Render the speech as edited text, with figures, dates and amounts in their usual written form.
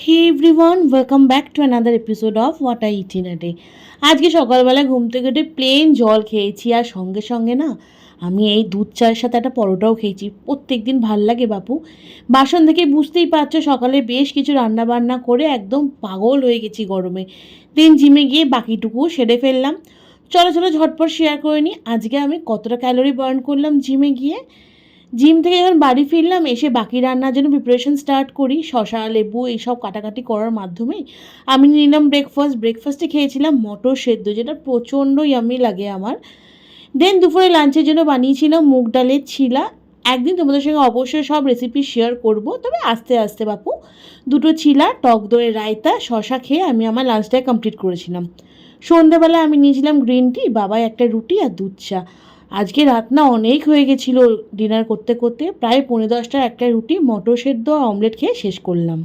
Hey everyone, welcome back to another episode of what I eat in a day. আজকে সকালবেলা ঘুম থেকে উঠে প্লেন জল খেয়েছি, আর সঙ্গে সঙ্গে না আমি এই দুধ চায়ের সাথে একটা পরোটাও খেয়েছি। প্রত্যেক দিন ভাল লাগে বাপু। বাসন থেকে বুঝতেই পারছো, সকালে বেশ কিছু রান্না বান্না করে একদম পাগল হয়ে গেছি গরমে। দিন জিমে গিয়ে বাকিটুকুও সেরে ফেললাম। চলো চলো ঝটপট শেয়ার করে নিই আজকে আমি কতটা ক্যালোরি বার্ন করলাম জিমে গিয়ে। জিম থেকে যখন বাড়ি ফিরলাম, এসে বাকি রান্নার জন্য প্রিপারেশন স্টার্ট করি। শসা, লেবু এইসব কাটাকাটি করার মাধ্যমেই আমি নিলাম ব্রেকফাস্টে খেয়েছিলাম মটর সেদ্ধ, যেটা প্রচণ্ড ইয়াম্মি লাগে আমার। দেন দুপুরে লাঞ্চের জন্য বানিয়েছিলাম মুগ ডালের ছিলা। একদিন তোমাদের সঙ্গে অবশ্যই সব রেসিপি শেয়ার করব, তবে আস্তে আস্তে বাপু। দুটো ছিলা, টক দইয়ের রায়তা, শসা খেয়ে আমি আমার লাঞ্চটাই কমপ্লিট করেছিলাম। সন্ধ্যেবেলা আমি নিয়েছিলাম গ্রিন টি, বাবাই একটা রুটি আর দুধ চা। আজকে রাত না অনেক হয়ে গেছিলো ডিনার করতে করতে, প্রায় 10:45টার একটা রুটি, মটর সেদ্ধ আর অমলেট খেয়ে শেষ করলাম।